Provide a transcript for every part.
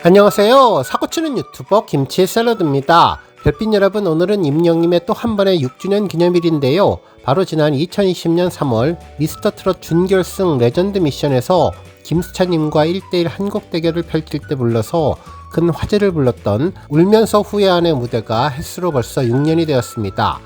안녕하세요. 사고치는 유튜버 김치의 샐러드입니다. 별빛 여러분, 오늘은 임영님의 또 한 번의 6주년 기념일인데요. 바로 지난 2020년 3월 미스터트롯 준결승 레전드 미션에서 김수찬님과 1대1 한곡 대결을 펼칠 때 불러서 큰 화제를 불렀던 울면서 후회하네 무대가 햇수로 벌써 6년이 되었습니다.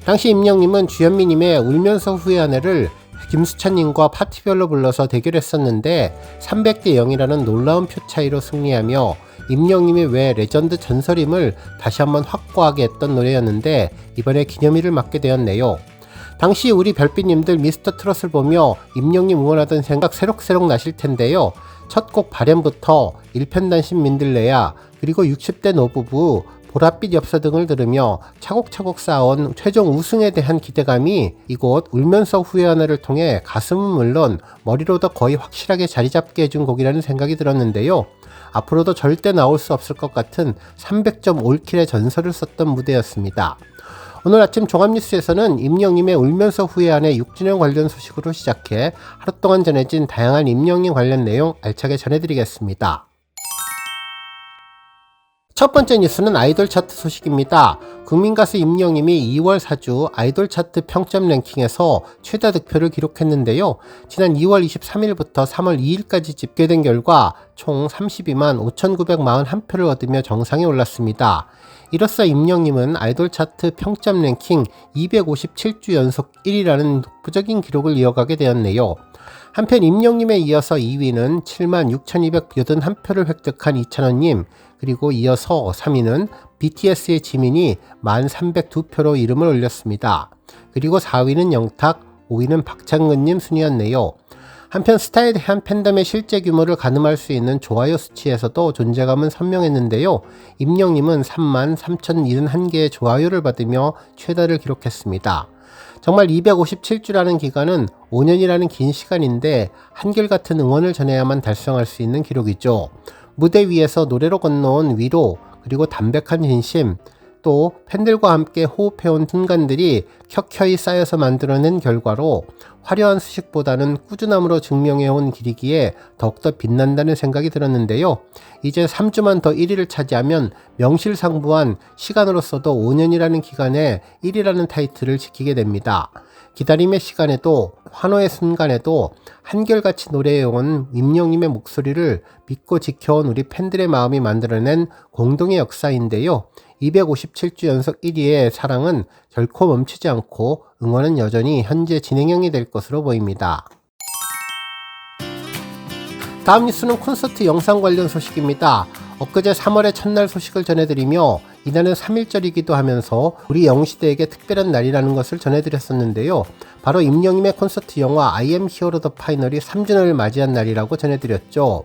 당시 임영님은 주현미님의 울면서 후회하네를 김수찬님과 파티별로 불러서 대결했었는데 300대 0이라는 놀라운 표 차이로 승리하며 임영님이 왜 레전드 전설임을 다시 한번 확고하게 했던 노래였는데 이번에 기념일을 맞게 되었네요. 당시 우리 별빛님들 미스터트롯을 보며 임영님 응원하던 생각 새록새록 나실 텐데요. 첫 곡 발현부터 일편단심 민들레야, 그리고 60대 노부부, 보랏빛 엽서 등을 들으며 차곡차곡 쌓아온 최종 우승에 대한 기대감이 이곳 울면서 후회하네를 통해 가슴은 물론 머리로도 거의 확실하게 자리잡게 해준 곡이라는 생각이 들었는데요. 앞으로도 절대 나올 수 없을 것 같은 300점 올킬의 전설을 썼던 무대였습니다. 오늘 아침 종합뉴스에서는 임영님의 울면서 후회하네 6주년 관련 소식으로 시작해 하루 동안 전해진 다양한 임영님 관련 내용 알차게 전해드리겠습니다. 첫 번째 뉴스는 아이돌 차트 소식입니다. 국민가수 임영님이 2월 4주 아이돌 차트 평점 랭킹에서 최다 득표를 기록했는데요. 지난 2월 23일부터 3월 2일까지 집계된 결과 총 32만 5,941표를 얻으며 정상에 올랐습니다. 이로써 임영님은 아이돌 차트 평점 랭킹 257주 연속 1위라는 독보적인 기록을 이어가게 되었네요. 한편 임영님에 이어서 2위는 76,281표를 획득한 이찬원님, 그리고 이어서 3위는 BTS의 지민이 1,302표로 이름을 올렸습니다. 그리고 4위는 영탁, 5위는 박창근님 순이었네요. 한편 스타에 대한 팬덤의 실제 규모를 가늠할 수 있는 좋아요 수치에서도 존재감은 선명했는데요. 임영님은 33,071개의 좋아요를 받으며 최다를 기록했습니다. 정말 257주라는 기간은 5년이라는 긴 시간인데 한결같은 응원을 전해야만 달성할 수 있는 기록이죠. 무대 위에서 노래로 건너온 위로, 그리고 담백한 진심, 또 팬들과 함께 호흡해온 순간들이 켜켜이 쌓여서 만들어낸 결과로 화려한 수식보다는 꾸준함으로 증명해온 길이기에 더욱더 빛난다는 생각이 들었는데요. 이제 3주만 더 1위를 차지하면 명실상부한 시간으로서도 5년이라는 기간에 1위라는 타이틀을 지키게 됩니다. 기다림의 시간에도 환호의 순간에도 한결같이 노래해온 임영님의 목소리를 믿고 지켜온 우리 팬들의 마음이 만들어낸 공동의 역사인데요. 257주 연속 1위의 사랑은 결코 멈추지 않고 응원은 여전히 현재 진행형이 될 것으로 보입니다. 다음 뉴스는 콘서트 영상 관련 소식입니다. 엊그제 3월의 첫날 소식을 전해드리며 이날은 3.1절이기도 하면서 우리 영시대에게 특별한 날이라는 것을 전해드렸었는데요. 바로 임영님의 콘서트 영화 I am hero the final이 3주년을 맞이한 날이라고 전해드렸죠.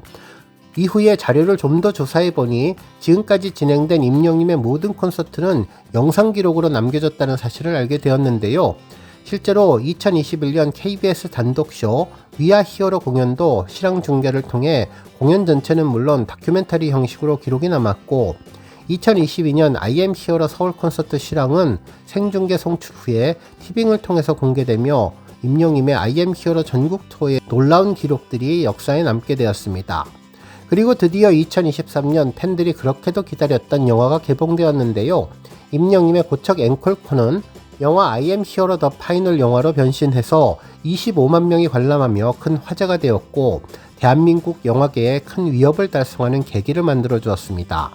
이후에 자료를 좀 더 조사해보니 지금까지 진행된 임영님의 모든 콘서트는 영상 기록으로 남겨졌다는 사실을 알게 되었는데요. 실제로 2021년 KBS 단독쇼 We Are Hero 공연도 실황 중계를 통해 공연 전체는 물론 다큐멘터리 형식으로 기록이 남았고, 2022년 I am hero 서울 콘서트 실황은 생중계 송출 후에 티빙을 통해서 공개되며 임영님의 I am hero 전국 투어의 놀라운 기록들이 역사에 남게 되었습니다. 그리고 드디어 2023년 팬들이 그렇게도 기다렸던 영화가 개봉되었는데요. 임영님의 고척 앵콜콘은 영화 I am hero the final 영화로 변신해서 25만 명이 관람하며 큰 화제가 되었고, 대한민국 영화계에 큰 위협을 달성하는 계기를 만들어 주었습니다.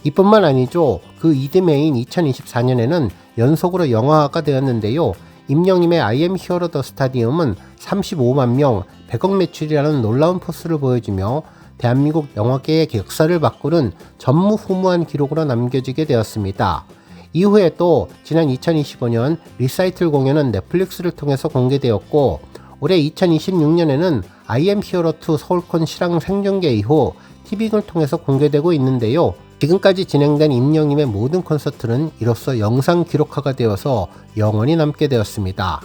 이뿐만 아니죠. 그 이듬해인 2024년에는 연속으로 영화화가 되었는데요. 임영님의 I am hero the stadium은 35만 명, 100억 매출이라는 놀라운 포스를 보여주며 대한민국 영화계의 역사를 바꾸는 전무후무한 기록으로 남겨지게 되었습니다. 이후에 또 지난 2025년 리사이틀 공연은 넷플릭스를 통해서 공개되었고, 올해 2026년에는 I am hero 2 서울콘 실황 생중계 이후 티빙을 통해서 공개되고 있는데요. 지금까지 진행된 임영님의 모든 콘서트는 이로써 영상 기록화가 되어서 영원히 남게 되었습니다.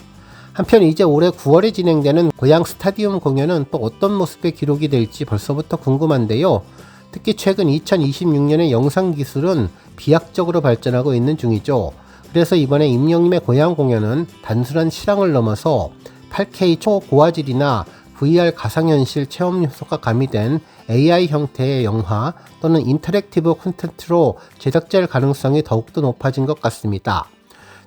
한편 이제 올해 9월에 진행되는 고양 스타디움 공연은 또 어떤 모습의 기록이 될지 벌써부터 궁금한데요. 특히 최근 2026년의 영상 기술은 비약적으로 발전하고 있는 중이죠. 그래서 이번에 임영님의 고양 공연은 단순한 실황을 넘어서 8K 초고화질이나 VR 가상현실 체험 요소가 가미된 AI 형태의 영화 또는 인터랙티브 콘텐츠로 제작될 가능성이 더욱더 높아진 것 같습니다.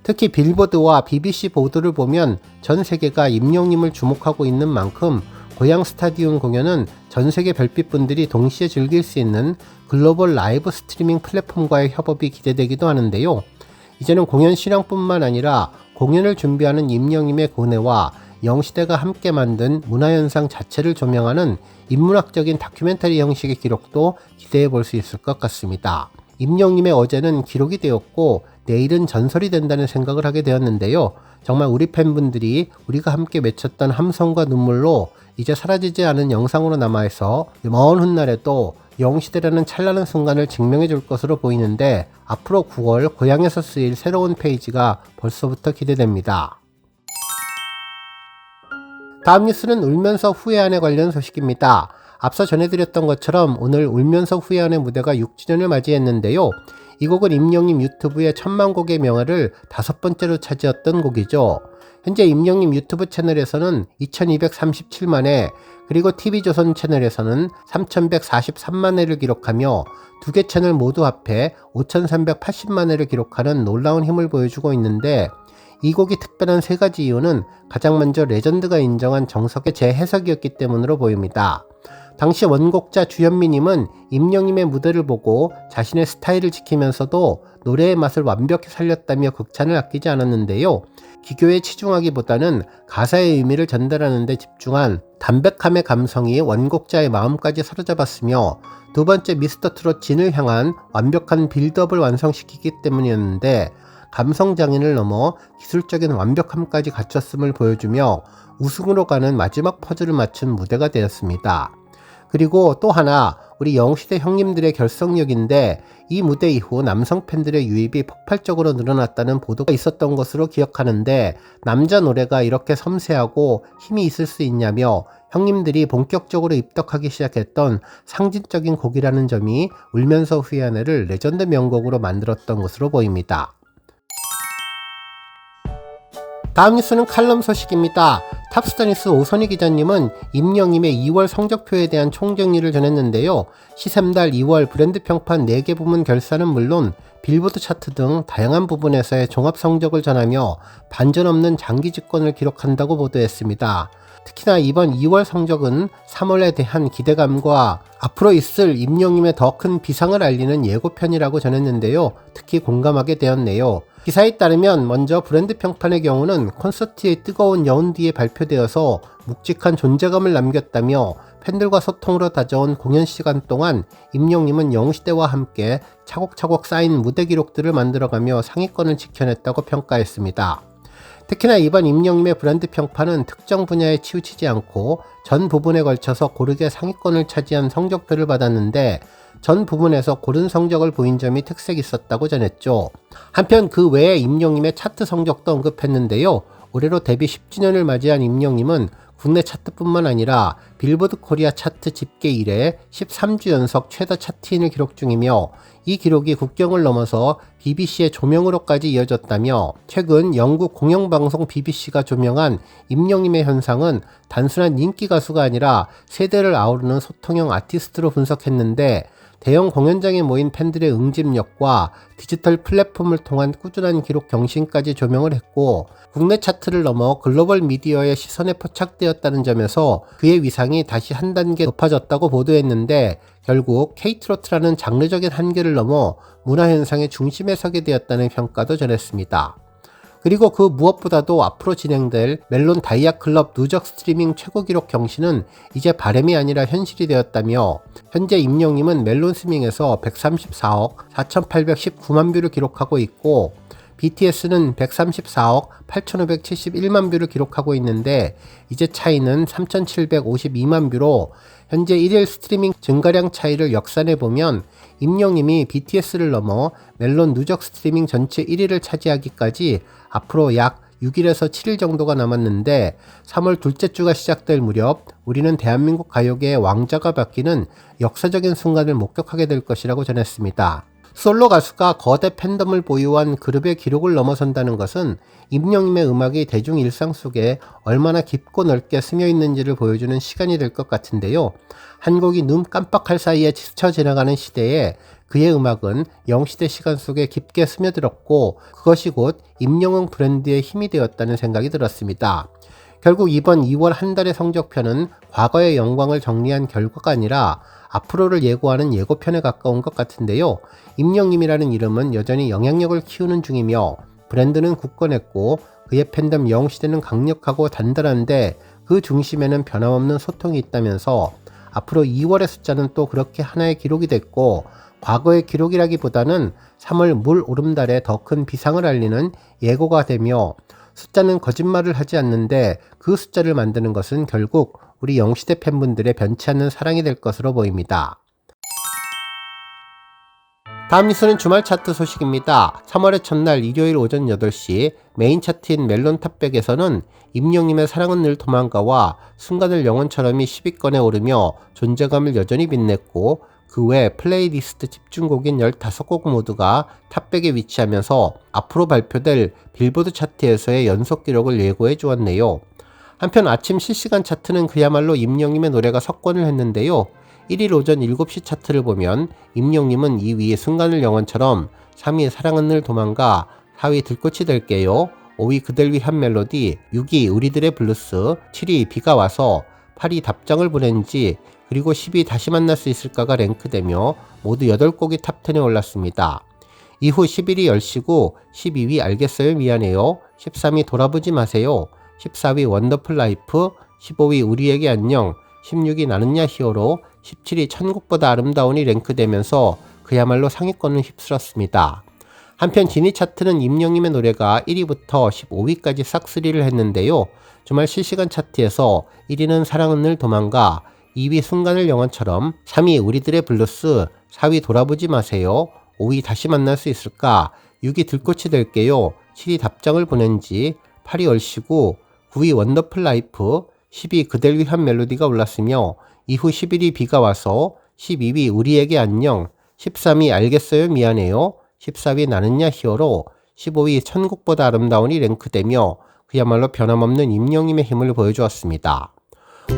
특히 빌보드와 BBC 보도를 보면 전 세계가 임영님을 주목하고 있는 만큼 고양 스타디움 공연은 전 세계 별빛분들이 동시에 즐길 수 있는 글로벌 라이브 스트리밍 플랫폼과의 협업이 기대되기도 하는데요. 이제는 공연 실황뿐만 아니라 공연을 준비하는 임영님의 고뇌와 영시대가 함께 만든 문화현상 자체를 조명하는 인문학적인 다큐멘터리 형식의 기록도 기대해 볼 수 있을 것 같습니다. 임영님의 어제는 기록이 되었고 내일은 전설이 된다는 생각을 하게 되었는데요. 정말 우리 팬분들이 우리가 함께 맺혔던 함성과 눈물로 이제 사라지지 않은 영상으로 남아있어 먼 훗날에도 영시대라는 찬란한 순간을 증명해 줄 것으로 보이는데 앞으로 9월 고향에서 쓰일 새로운 페이지가 벌써부터 기대됩니다. 다음 뉴스는 울면서 후회하네 관련 소식입니다. 앞서 전해드렸던 것처럼 오늘 울면서 후회하네 무대가 6주년을 맞이했는데요. 이 곡은 임영님 유튜브의 1000만 곡의 명화를 5번째로 차지했던 곡이죠. 현재 임영님 유튜브 채널에서는 2237만회, 그리고 TV조선 채널에서는 3143만회를 기록하며 두 개 채널 모두 합해 5380만회를 기록하는 놀라운 힘을 보여주고 있는데, 이 곡이 특별한 세 가지 이유는 가장 먼저 레전드가 인정한 정석의 재해석이었기 때문으로 보입니다. 당시 원곡자 주현미님은 임영님의 무대를 보고 자신의 스타일을 지키면서도 노래의 맛을 완벽히 살렸다며 극찬을 아끼지 않았는데요. 기교에 치중하기보다는 가사의 의미를 전달하는 데 집중한 담백함의 감성이 원곡자의 마음까지 사로잡았으며, 두 번째 미스터 트롯 진을 향한 완벽한 빌드업을 완성시키기 때문이었는데, 감성장인을 넘어 기술적인 완벽함까지 갖췄음을 보여주며 우승으로 가는 마지막 퍼즐을 맞춘 무대가 되었습니다. 그리고 또 하나, 우리 영시대 형님들의 결성력인데, 이 무대 이후 남성 팬들의 유입이 폭발적으로 늘어났다는 보도가 있었던 것으로 기억하는데, 남자 노래가 이렇게 섬세하고 힘이 있을 수 있냐며 형님들이 본격적으로 입덕하기 시작했던 상징적인 곡이라는 점이 울면서 후회하네를 레전드 명곡으로 만들었던 것으로 보입니다. 다음 뉴스는 칼럼 소식입니다. 탑스타뉴스 오선희 기자님은 임영님의 2월 성적표에 대한 총정리를 전했는데요. 시샘달 2월 브랜드 평판 4개 부문 결산은 물론 빌보드 차트 등 다양한 부분에서의 종합 성적을 전하며 반전 없는 장기 집권을 기록한다고 보도했습니다. 특히나 이번 2월 성적은 3월에 대한 기대감과 앞으로 있을 임영님의 더 큰 비상을 알리는 예고편이라고 전했는데요. 특히 공감하게 되었네요. 기사에 따르면 먼저 브랜드 평판의 경우는 콘서트의 뜨거운 여운 뒤에 발표되어서 묵직한 존재감을 남겼다며, 팬들과 소통으로 다져온 공연 시간 동안 임영님은 영시대와 함께 차곡차곡 쌓인 무대 기록들을 만들어가며 상위권을 지켜냈다고 평가했습니다. 특히나 이번 임영님의 브랜드 평판은 특정 분야에 치우치지 않고 전 부분에 걸쳐서 고르게 상위권을 차지한 성적표를 받았는데, 전 부분에서 고른 성적을 보인 점이 특색이 있었다고 전했죠. 한편 그 외에 임영님의 차트 성적도 언급했는데요. 올해로 데뷔 10주년을 맞이한 임영님은 국내 차트뿐만 아니라 빌보드 코리아 차트 집계 이래 13주 연속 최다 차트인을 기록 중이며, 이 기록이 국경을 넘어서 BBC의 조명으로까지 이어졌다며, 최근 영국 공영방송 BBC가 조명한 임영님의 현상은 단순한 인기 가수가 아니라 세대를 아우르는 소통형 아티스트로 분석했는데, 대형 공연장에 모인 팬들의 응집력과 디지털 플랫폼을 통한 꾸준한 기록 경신까지 조명을 했고, 국내 차트를 넘어 글로벌 미디어의 시선에 포착되었다는 점에서 그의 위상이 다시 한 단계 높아졌다고 보도했는데, 결국 K-트로트라는 장르적인 한계를 넘어 문화현상의 중심에 서게 되었다는 평가도 전했습니다. 그리고 그 무엇보다도 앞으로 진행될 멜론 다이아클럽 누적 스트리밍 최고 기록 경신은 이제 바람이 아니라 현실이 되었다며, 현재 임영님은 멜론 스밍에서 134억 4,819만 뷰를 기록하고 있고, BTS는 134억 8,571만 뷰를 기록하고 있는데, 이제 차이는 3,752만 뷰로 현재 1일 스트리밍 증가량 차이를 역산해보면 임영님이 BTS를 넘어 멜론 누적 스트리밍 전체 1위를 차지하기까지 앞으로 약 6일에서 7일 정도가 남았는데, 3월 둘째 주가 시작될 무렵 우리는 대한민국 가요계의 왕자가 바뀌는 역사적인 순간을 목격하게 될 것이라고 전했습니다. 솔로 가수가 거대 팬덤을 보유한 그룹의 기록을 넘어선다는 것은 임영님의 음악이 대중 일상 속에 얼마나 깊고 넓게 스며 있는지를 보여주는 시간이 될 것 같은데요. 한 곡이 눈 깜빡할 사이에 스쳐 지나가는 시대에 그의 음악은 영시대 시간 속에 깊게 스며들었고 그것이 곧 임영웅 브랜드의 힘이 되었다는 생각이 들었습니다. 결국 이번 2월 한 달의 성적표는 과거의 영광을 정리한 결과가 아니라 앞으로를 예고하는 예고편에 가까운 것 같은데요. 임영님이라는 이름은 여전히 영향력을 키우는 중이며 브랜드는 굳건했고 그의 팬덤 영시대는 강력하고 단단한데 그 중심에는 변함없는 소통이 있다면서 앞으로 2월의 숫자는 또 그렇게 하나의 기록이 됐고 과거의 기록이라기보다는 3월 물 오름달에 더 큰 비상을 알리는 예고가 되며 숫자는 거짓말을 하지 않는데 그 숫자를 만드는 것은 결국 우리 영시대 팬분들의 변치 않는 사랑이 될 것으로 보입니다. 다음 뉴스는 주말 차트 소식입니다. 3월의 첫날 일요일 오전 8시 메인 차트인 멜론 탑백에서는 임영님의 사랑은 늘 도망가와 순간을 영원처럼이 10위권에 오르며 존재감을 여전히 빛냈고 그 외 플레이리스트 집중곡인 15곡 모두가 탑백에 위치하면서 앞으로 발표될 빌보드 차트에서의 연속 기록을 예고해 주었네요. 한편 아침 실시간 차트는 그야말로 임영님의 노래가 석권을 했는데요. 1일 오전 7시 차트를 보면 임영님은 2위 순간을 영원처럼, 3위 사랑은 늘 도망가, 4위 들꽃이 될게요, 5위 그댈 위한 멜로디, 6위 우리들의 블루스, 7위 비가 와서, 8위 답장을 보낸지, 그리고 10위 다시 만날 수 있을까가 랭크되며 모두 8곡이 탑10에 올랐습니다. 이후 11위 열시고, 12위 알겠어요 미안해요, 13위 돌아보지 마세요, 14위 원더풀 라이프, 15위 우리에게 안녕, 16위 나는야 히어로, 17위 천국보다 아름다운이 랭크되면서 그야말로 상위권을 휩쓸었습니다. 한편 지니 차트는 임영님의 노래가 1위부터 15위까지 싹쓸이를 했는데요. 주말 실시간 차트에서 1위는 사랑은 늘 도망가, 2위 순간을 영원처럼, 3위 우리들의 블루스, 4위 돌아보지 마세요, 5위 다시 만날 수 있을까, 6위 들꽃이 될게요, 7위 답장을 보낸지, 8위 얼씨구, 9위 원더풀 라이프, 10위 그댈 위한 멜로디가 올랐으며 이후 11위 비가 와서, 12위 우리에게 안녕, 13위 알겠어요 미안해요, 14위 나는야 히어로, 15위 천국보다 아름다운이 랭크되며 그야말로 변함없는 임영님의 힘을 보여주었습니다.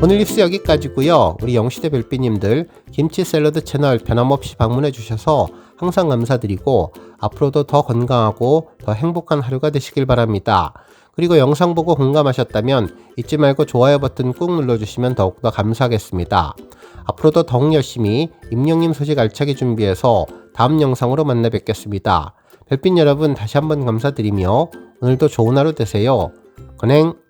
오늘 뉴스 여기까지고요. 우리 영시대 별빛님들 김치 샐러드 채널 변함없이 방문해 주셔서 항상 감사드리고 앞으로도 더 건강하고 더 행복한 하루가 되시길 바랍니다. 그리고 영상 보고 공감하셨다면 잊지 말고 좋아요 버튼 꾹 눌러주시면 더욱더 감사하겠습니다. 앞으로도 더욱 열심히 임영님 소식 알차게 준비해서 다음 영상으로 만나 뵙겠습니다. 별빛 여러분 다시 한번 감사드리며 오늘도 좋은 하루 되세요. 건행!